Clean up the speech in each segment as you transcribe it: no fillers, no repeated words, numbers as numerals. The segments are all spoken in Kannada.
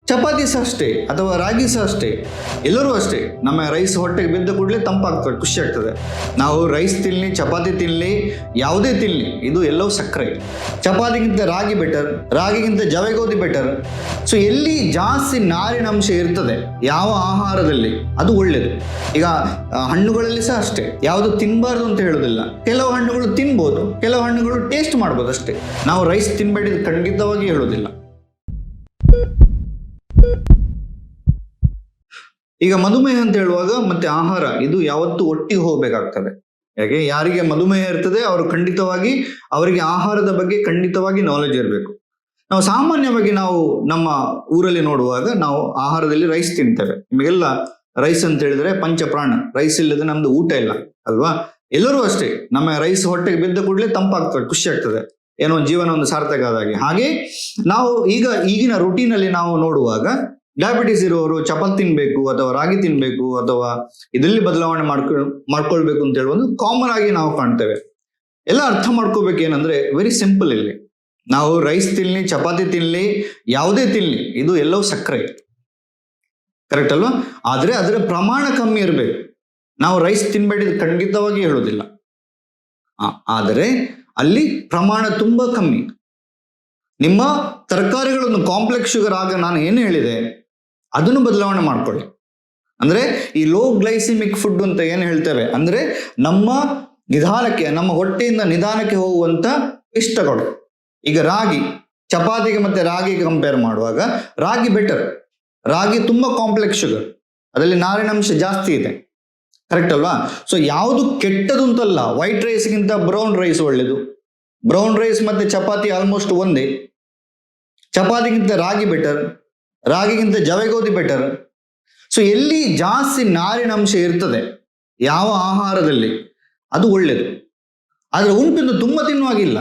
ಚಪಾತಿ ಸಹ ಅಷ್ಟೇ ಅಥವಾ ರಾಗಿ ಸಹ ಅಷ್ಟೇ, ಎಲ್ಲರೂ ಅಷ್ಟೇ. ನಮ್ಮ ರೈಸ್ ಹೊಟ್ಟೆಗೆ ಬಿದ್ದ ಕೂಡಲೇ ತಂಪಾಗ್ತದೆ, ಖುಷಿ ಆಗ್ತದೆ. ನಾವು ರೈಸ್ ತಿನ್ನಲಿ, ಚಪಾತಿ ತಿನ್ನಲಿ, ಯಾವುದೇ ತಿನ್ನಲಿ, ಇದು ಎಲ್ಲವೂ ಸಕ್ಕರೆ. ಚಪಾತಿಗಿಂತ ರಾಗಿ ಬೆಟರ್, ರಾಗಿಗಿಂತ ಜವೆಗೋಧಿ ಬೆಟರ್. ಸೊ ಎಲ್ಲಿ ಜಾಸ್ತಿ ನಾರಿನಂಶ ಇರ್ತದೆ ಯಾವ ಆಹಾರದಲ್ಲಿ ಅದು ಒಳ್ಳೆಯದು. ಈಗ ಹಣ್ಣುಗಳಲ್ಲಿ ಸಹ ಅಷ್ಟೇ, ಯಾವುದು ತಿನ್ನಬಾರ್ದು ಅಂತ ಹೇಳೋದಿಲ್ಲ. ಕೆಲವು ಹಣ್ಣುಗಳು ತಿನ್ಬೋದು, ಕೆಲವು ಹಣ್ಣುಗಳು ಟೇಸ್ಟ್ ಮಾಡ್ಬೋದು ಅಷ್ಟೇ. ನಾವು ರೈಸ್ ತಿನ್ನಬೇಡಿ ಖಂಡಿತವಾಗಿ ಹೇಳೋದಿಲ್ಲ. ಈಗ ಮಧುಮೇಹ ಅಂತ ಹೇಳುವಾಗ ಮತ್ತೆ ಆಹಾರ ಇದು ಯಾವತ್ತೂ ಒಟ್ಟಿಗೆ ಹೋಗ್ಬೇಕಾಗ್ತದೆ. ಯಾಕೆ, ಯಾರಿಗೆ ಮಧುಮೇಹ ಇರ್ತದೆ ಅವರು ಖಂಡಿತವಾಗಿ ಅವರಿಗೆ ಆಹಾರದ ಬಗ್ಗೆ ಖಂಡಿತವಾಗಿ ನಾಲೆಜ್ ಇರಬೇಕು. ನಾವು ಸಾಮಾನ್ಯವಾಗಿ ನಾವು ನಮ್ಮ ಊರಲ್ಲಿ ನೋಡುವಾಗ ನಾವು ಆಹಾರದಲ್ಲಿ ರೈಸ್ ತಿಂತೇವೆ. ನಿಮಗೆಲ್ಲ ರೈಸ್ ಅಂತ ಹೇಳಿದ್ರೆ ಪಂಚಪ್ರಾಣ, ರೈಸ್ ಇಲ್ಲದೆ ನಮ್ದು ಊಟ ಇಲ್ಲ ಅಲ್ವಾ. ಎಲ್ಲರೂ ಅಷ್ಟೇ, ನಮ್ಮ ರೈಸ್ ಹೊಟ್ಟೆಗೆ ಬಿದ್ದ ಕೂಡಲೇ ತಂಪಾಗ್ತದೆ, ಖುಷಿ ಆಗ್ತದೆ, ಏನೋ ಜೀವನ ಒಂದು ಸಾರ್ಥಕ ಆದಾಗೆ. ಹಾಗೆ ನಾವು ಈಗಿನ ರುಟೀನಲ್ಲಿ ನಾವು ನೋಡುವಾಗ ಡಯಾಬಿಟಿಸ್ ಇರುವವರು ಚಪಾತಿ ತಿನ್ಬೇಕು ಅಥವಾ ರಾಗಿ ತಿನ್ಬೇಕು ಅಥವಾ ಇದರಲ್ಲಿ ಬದಲಾವಣೆ ಮಾಡ್ಕೊಳ್ಬೇಕು ಅಂತ ಹೇಳುವುದು ಕಾಮನ್ ಆಗಿ ನಾವು ಕಾಣ್ತೇವೆ. ಎಲ್ಲ ಅರ್ಥ ಮಾಡ್ಕೋಬೇಕು ಏನಂದ್ರೆ ವೆರಿ ಸಿಂಪಲ್. ಇಲ್ಲಿ ನಾವು ರೈಸ್ ತಿನ್ಲಿ, ಚಪಾತಿ ತಿನ್ಲಿ, ಯಾವುದೇ ತಿನ್ಲಿ, ಇದು ಎಲ್ಲವೂ ಸಕ್ಕರೆ, ಕರೆಕ್ಟ್ ಅಲ್ವಾ. ಆದ್ರೆ ಅದರ ಪ್ರಮಾಣ ಕಮ್ಮಿ ಇರಬೇಕು. ನಾವು ರೈಸ್ ತಿನ್ಬೇಡಿ ಖಂಡಿತವಾಗಿ ಹೇಳೋದಿಲ್ಲ, ಆದರೆ ಅಲ್ಲಿ ಪ್ರಮಾಣ ತುಂಬಾ ಕಮ್ಮಿ. ನಿಮ್ಮ ತರಕಾರಿಗಳನ್ನು ಕಾಂಪ್ಲೆಕ್ಸ್ ಶುಗರ್ ಆಗ ನಾನು ಏನು ಹೇಳಿದೆ ಅದನ್ನು ಬದಲಾವಣೆ ಮಾಡ್ಕೊಳ್ಳಿ. ಅಂದ್ರೆ ಈ ಲೋ ಗ್ಲೈಸಿಮಿಕ್ ಫುಡ್ ಅಂತ ಏನು ಹೇಳ್ತೇವೆ ಅಂದ್ರೆ ನಮ್ಮ ನಿಧಾನಕ್ಕೆ, ನಮ್ಮ ಹೊಟ್ಟೆಯಿಂದ ನಿಧಾನಕ್ಕೆ ಹೋಗುವಂತ ಪಿಷ್ಟಗಳು. ಈಗ ರಾಗಿ, ಚಪಾತಿಗೆ ಮತ್ತೆ ರಾಗಿಗೆ ಕಂಪೇರ್ ಮಾಡುವಾಗ ರಾಗಿ ಬೆಟರ್. ರಾಗಿ ತುಂಬಾ ಕಾಂಪ್ಲೆಕ್ಸ್ ಶುಗರ್, ಅದರಲ್ಲಿ ನಾರಿನಂಶ ಜಾಸ್ತಿ ಇದೆ, ಕರೆಕ್ಟ್ ಅಲ್ವಾ. ಸೊ ಯಾವುದು ಕೆಟ್ಟದು ಅಂತಲ್ಲ. ವೈಟ್ ರೈಸ್ಗಿಂತ ಬ್ರೌನ್ ರೈಸ್ ಒಳ್ಳೇದು. ಬ್ರೌನ್ ರೈಸ್ ಮತ್ತೆ ಚಪಾತಿ ಆಲ್ಮೋಸ್ಟ್ ಒಂದೇ. ಚಪಾತಿಗಿಂತ ರಾಗಿ ಬೆಟರ್, ರಾಗಿಗಿಂತ ಜವೆಗೋಧಿ ಬೆಟರ್. ಸೊ ಎಲ್ಲಿ ಜಾಸ್ತಿ ನಾರಿನಂಶ ಇರ್ತದೆ ಯಾವ ಆಹಾರದಲ್ಲಿ ಅದು ಒಳ್ಳೇದು. ಆದ್ರೆ ಉಂಟು ತುಂಬಾ ತಿನ್ನುವಾಗಿಲ್ಲ,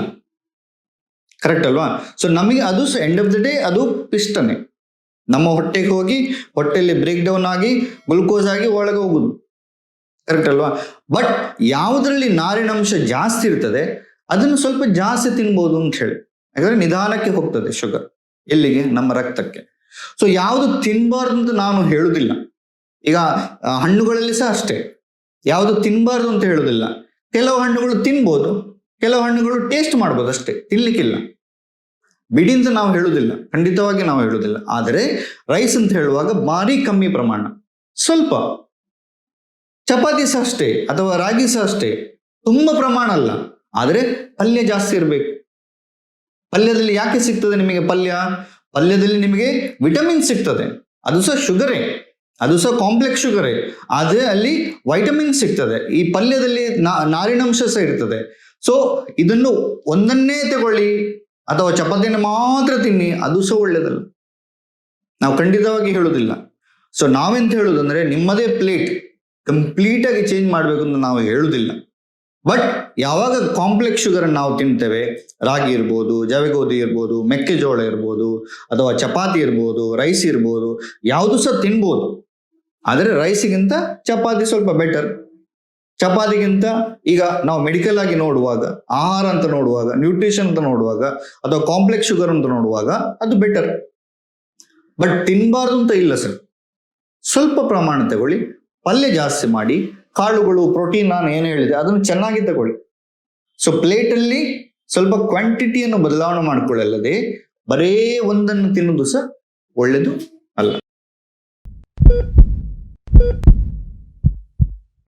ಕರೆಕ್ಟ್ ಅಲ್ವಾ. ಸೊ ನಮಗೆ ಅದು ಎಂಡ್ ಆಫ್ ದ ಡೇ ಅದು ಪಿಷ್ಟನೆ, ನಮ್ಮ ಹೊಟ್ಟೆಗೆ ಹೋಗಿ ಹೊಟ್ಟೆಯಲ್ಲಿ ಬ್ರೇಕ್ ಡೌನ್ ಆಗಿ ಗ್ಲುಕೋಸ್ ಆಗಿ ಒಳಗೆ ಹೋಗುದು, ಕರೆಕ್ಟ್ ಅಲ್ವಾ. ಬಟ್ ಯಾವುದರಲ್ಲಿ ನಾರಿನಂಶ ಜಾಸ್ತಿ ಇರ್ತದೆ ಅದನ್ನು ಸ್ವಲ್ಪ ಜಾಸ್ತಿ ತಿನ್ಬೋದು ಅಂತ ಹೇಳಿ. ಯಾಕಂದ್ರೆ ನಿಧಾನಕ್ಕೆ ಹೋಗ್ತದೆ ಶುಗರ್, ಎಲ್ಲಿಗೆ, ನಮ್ಮ ರಕ್ತಕ್ಕೆ. ಸೊ ಯಾವುದು ತಿನ್ಬಾರ್ದು ಅಂತ ನಾನು ಹೇಳುದಿಲ್ಲ. ಈಗ ಹಣ್ಣುಗಳಲ್ಲಿ ಸಹ ಅಷ್ಟೇ, ಯಾವುದು ತಿನ್ಬಾರ್ದು ಅಂತ ಹೇಳುದಿಲ್ಲ. ಕೆಲವು ಹಣ್ಣುಗಳು ತಿನ್ಬೋದು, ಕೆಲವು ಹಣ್ಣುಗಳು ಟೇಸ್ಟ್ ಮಾಡ್ಬೋದು ಅಷ್ಟೇ, ತಿನ್ಲಿಕ್ಕಿಲ್ಲ. ಬಿಡಿ ಅಂತ ನಾವು ಹೇಳುದಿಲ್ಲ, ಖಂಡಿತವಾಗಿ ನಾವು ಹೇಳುದಿಲ್ಲ. ಆದರೆ ರೈಸ್ ಅಂತ ಹೇಳುವಾಗ ಭಾರಿ ಕಮ್ಮಿ ಪ್ರಮಾಣ, ಸ್ವಲ್ಪ. ಚಪಾತಿ ಸಹ ಅಷ್ಟೇ ಅಥವಾ ರಾಗಿ ಸಹ ಅಷ್ಟೇ, ತುಂಬಾ ಪ್ರಮಾಣ ಅಲ್ಲ, ಆದರೆ ಪಲ್ಯ ಜಾಸ್ತಿ ಇರಬೇಕು. ಪಲ್ಯದಲ್ಲಿ ಯಾಕೆ ಸಿಗ್ತದೆ ನಿಮಗೆ ಪಲ್ಯದಲ್ಲಿ ನಿಮಗೆ ವಿಟಮಿನ್ ಸಿಗ್ತದೆ. ಅದು ಸಹ ಶುಗರೇ, ಅದು ಸಹ ಕಾಂಪ್ಲೆಕ್ಸ್ ಶುಗರೇ, ಆದರೆ ಅಲ್ಲಿ ವೈಟಮಿನ್ ಸಿಗ್ತದೆ. ಈ ಪಲ್ಯದಲ್ಲಿ ನಾರಿನಂಶ ಸಹ ಇರ್ತದೆ. ಸೊ ಇದನ್ನು ಒಂದನ್ನೇ ತಗೊಳ್ಳಿ ಅಥವಾ ಚಪಾತಿಯನ್ನು ಮಾತ್ರ ತಿನ್ನಿ, ಅದು ಸಹ ಒಳ್ಳೇದಲ್ಲ, ನಾವು ಖಂಡಿತವಾಗಿ ಹೇಳುದಿಲ್ಲ. ಸೊ ನಾವೆಂತ ಹೇಳುದಂದ್ರೆ ನಿಮ್ಮದೇ ಪ್ಲೇಟ್ ಕಂಪ್ಲೀಟ್ ಆಗಿ ಚೇಂಜ್ ಮಾಡ್ಬೇಕು ಅಂತ ನಾವು ಹೇಳುದಿಲ್ಲ. ಬಟ್ ಯಾವಾಗ ಕಾಂಪ್ಲೆಕ್ಸ್ ಶುಗರ್ ನಾವು ತಿಂತೇವೆ, ರಾಗಿ ಇರ್ಬೋದು, ಜವೆಗೋಧಿ ಇರ್ಬೋದು, ಮೆಕ್ಕೆಜೋಳ ಇರ್ಬೋದು, ಅಥವಾ ಚಪಾತಿ ಇರ್ಬೋದು, ರೈಸ್ ಇರ್ಬೋದು, ಯಾವುದು ಸಹ ತಿನ್ಬೋದು. ಆದರೆ ರೈಸಿಗಿಂತ ಚಪಾತಿ ಸ್ವಲ್ಪ ಬೆಟರ್. ಚಪಾತಿಗಿಂತ ಈಗ ನಾವು ಮೆಡಿಕಲ್ ಆಗಿ ನೋಡುವಾಗ, ಆಹಾರ ಅಂತ ನೋಡುವಾಗ, ನ್ಯೂಟ್ರಿಷನ್ ಅಂತ ನೋಡುವಾಗ, ಅಥವಾ ಕಾಂಪ್ಲೆಕ್ಸ್ ಶುಗರ್ ಅಂತ ನೋಡುವಾಗ ಅದು ಬೆಟರ್. ಬಟ್ ತಿನ್ಬಾರ್ದು ಅಂತ ಇಲ್ಲ ಸರ್, ಸ್ವಲ್ಪ ಪ್ರಮಾಣ ತಗೊಳ್ಳಿ, ಪಲ್ಯ ಜಾಸ್ತಿ ಮಾಡಿ, ಕಾಳುಗಳು, ಪ್ರೋಟೀನ್ ನಾನು ಏನು ಹೇಳಿದೆ ಅದನ್ನು ಚೆನ್ನಾಗಿ ತಗೊಳ್ಳಿ. ಸೊ ಪ್ಲೇಟಲ್ಲಿ ಸ್ವಲ್ಪ ಕ್ವಾಂಟಿಟಿಯನ್ನು ಬದಲಾವಣೆ ಮಾಡಿಕೊಳ್ಳಲ್ಲದೆ ಬರೇ ಒಂದನ್ನು ತಿನ್ನುವುದು ಸಹ ಒಳ್ಳೆಯದು ಅಲ್ಲ.